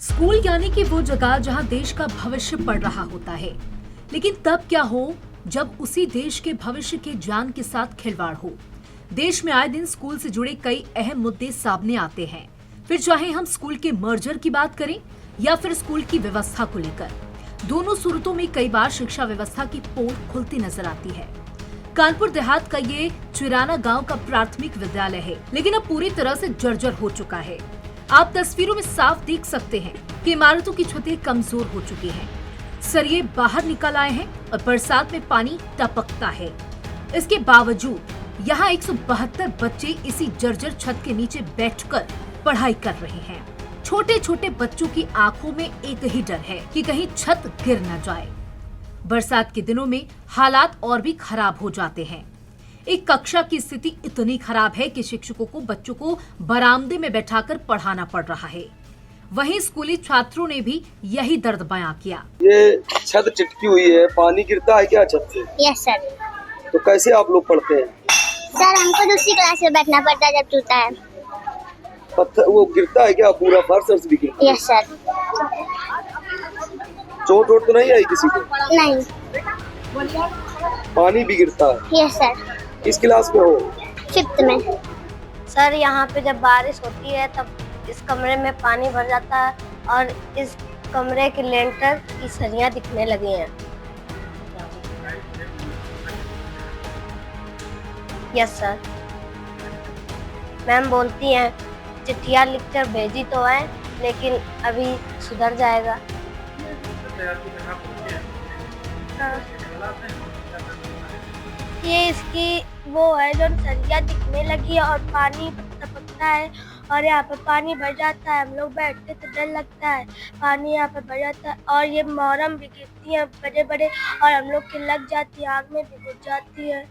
School यानी कि वो जगह जहां देश का भविष्य पड़ रहा होता है, लेकिन तब क्या हो जब उसी देश के भविष्य के जान के साथ खिलवाड़ हो। देश में आए दिन स्कूल से जुड़े कई अहम मुद्दे सामने आते हैं, फिर चाहे हम स्कूल के मर्जर की बात करें या फिर स्कूल की व्यवस्था को लेकर। दोनों सूरतों में कई बार शिक्षा व्यवस्था की पोल खुलती नजर आती है। कानपुर देहात का ये चिराना गांव का प्राथमिक विद्यालय है, लेकिन अब पूरी तरह से जर्जर हो चुका है। आप तस्वीरों में साफ देख सकते हैं कि इमारतों की छतें कमजोर हो चुकी हैं, सरिये बाहर निकल आए हैं और बरसात में पानी टपकता है। इसके बावजूद यहाँ 172 बच्चे इसी जर्जर छत के नीचे बैठकर पढ़ाई कर रहे हैं। छोटे छोटे बच्चों की आंखों में एक ही डर है कि कहीं छत गिर न जाए। बरसात के दिनों में हालात और भी खराब हो जाते हैं। एक कक्षा की स्थिति इतनी खराब है कि शिक्षकों को बच्चों को बरामदे में बैठाकर पढ़ाना पड़ रहा है। वहीं स्कूली छात्रों ने भी यही दर्द बयां किया। ये छत चिटकी हुई है, पानी गिरता है क्या छत से? Yes sir. तो कैसे आप लोग पढ़ते हैं? सर हमको दूसरी क्लास में बैठना पड़ता है जब टूटा है। पत्थर वो गिरता है क्या? पूरा फर्श भी गिरता है? Yes sir. चोट वोट तो नहीं आई किसी को? नहीं। पानी भी गिरता है? Yes sir. किस क्लास में हो? 5th में। सर यहाँ पे जब बारिश होती है तब इस कमरे में पानी भर जाता है और इस कमरे के लेंटर की सरियां दिखने लगी हैं। Yes sir. मैम बोलती हैं चिट्ठियाँ लिखकर भेजी तो है, लेकिन अभी सुधर जाएगा। ये इसकी वो है जो सरिया दिखने लगी है और पानी टपकता है और यहाँ पे पानी भर जाता है। हम लोग बैठते तो डर लगता है, पानी यहाँ पे भर जाता है और ये मोहरम भी गिरती है बड़े बड़े और हम लोग की लग जाती है, आग में भी घुस जाती है।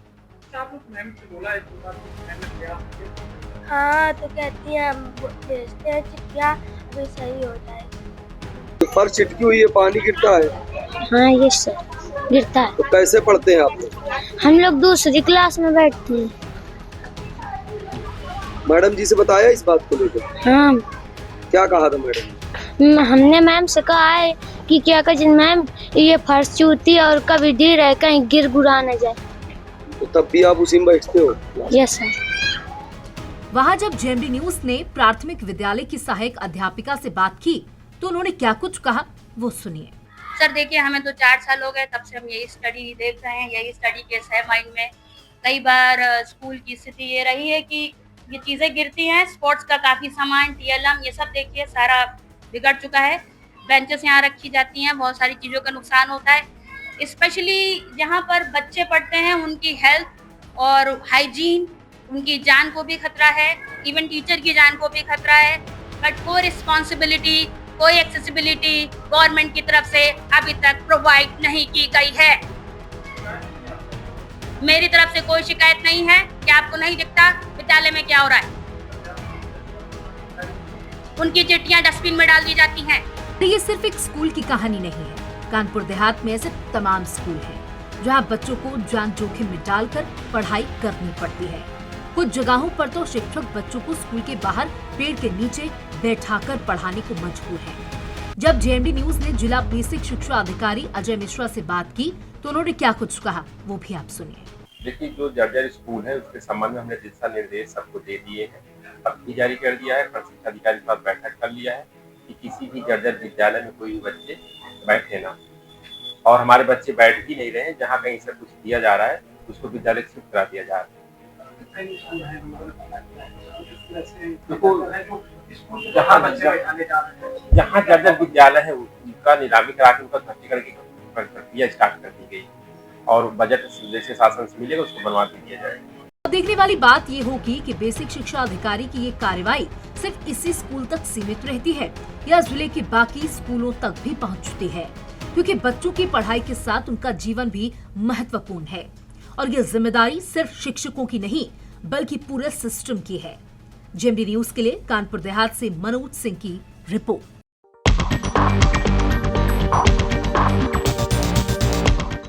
हाँ तो कहती हैं हम भेजते हैं चिट्ठियाँ, अभी सही हो जाएगी। फर्श चिटकी हुई है, पानी गिरता है? हाँ यस सर, गिरता है। तो कैसे पढ़ते हैं आप लोग? हम लोग दूसरी क्लास में बैठते हैं। मैडम जी से बताया इस बात को लेकर? हाँ क्या कहा था मैडम? हमने मैम से कहा है कि क्या करें मैम, ये फर्श चूती है और कभी ढीर है, कहीं गिर गुरा न जाए। तो तब भी आप उसी में बैठते हो? Yes sir. वहाँ जब जेएमडी न्यूज ने प्राथमिक विद्यालय की सहायक अध्यापिका से बात की तो उन्होंने क्या कुछ कहा वो सुनिए। सर देखिए, हमें तो 4 साल हो गए तब से हम यही स्टडी देख रहे हैं, यही स्टडी केस है माइंड में। कई बार स्कूल की स्थिति ये रही है कि ये चीज़ें गिरती हैं, स्पोर्ट्स का काफ़ी सामान, टीएलएम, ये सब देखिए सारा बिगड़ चुका है। बेंचेस यहाँ रखी जाती हैं, बहुत सारी चीज़ों का नुकसान होता है। स्पेशली जहाँ पर बच्चे पढ़ते हैं उनकी हेल्थ और हाइजीन, उनकी जान को भी खतरा है, इवन टीचर की जान को भी खतरा है। बट कोई रिस्पॉन्सिबिलिटी, कोई एक्सेसिबिलिटी गवर्नमेंट की तरफ से अभी तक प्रोवाइड नहीं की गई है। मेरी तरफ से कोई शिकायत नहीं है कि आपको नहीं दिखता विद्यालय में क्या हो रहा है। उनकी चिट्ठियां डस्टबिन में डाल दी जाती हैं। ये सिर्फ एक स्कूल की कहानी नहीं है। कानपुर देहात में ऐसे तमाम स्कूल हैं जहां बच्चों को जान जोखिम में डालकर पढ़ाई करनी पड़ती है। कुछ जगहों पर तो शिक्षक बच्चों को स्कूल के बाहर पेड़ के नीचे बैठाकर पढ़ाने को मजबूर हैं। जब जेएमडी न्यूज ने जिला बेसिक शिक्षा अधिकारी अजय मिश्रा से बात की तो उन्होंने क्या कुछ कहा वो भी आप सुनिए। देखिए, जो जर्जर स्कूल है उसके संबंध में हमने दिशा निर्देश सबको दे दिए हैं, पत्र भी जारी कर दिया है, प्रशिक्षण अधिकारी के साथ बैठक कर लिया है कि किसी भी जर्जर विद्यालय में कोई बच्चे बैठे ना, और हमारे बच्चे बैठ भी नहीं रहे हैं। जहाँ कहीं से कुछ दिया जा रहा है उसको विद्यालय शिफ्ट करा दिया जा रहा है। जहाँ जर्जर विद्यालय है उनका नीलामी करा के उनका भर्ती करके प्रक्रिया स्टार्ट कर दी गई और बजट जैसे शासन से मिलेगा उसको बनवा के दिया जाएगा। देखने वाली बात ये होगी कि बेसिक शिक्षा अधिकारी की ये कार्रवाई सिर्फ इसी स्कूल तक सीमित रहती है या जिले के बाकी स्कूलों तक भी पहुंचती है, क्योंकि बच्चों की पढ़ाई के साथ उनका जीवन भी महत्वपूर्ण है और ये जिम्मेदारी सिर्फ शिक्षकों की नहीं बल्कि पूरे सिस्टम की है। जेएमडी न्यूज के लिए कानपुर देहात से मनोज सिंह की रिपोर्ट।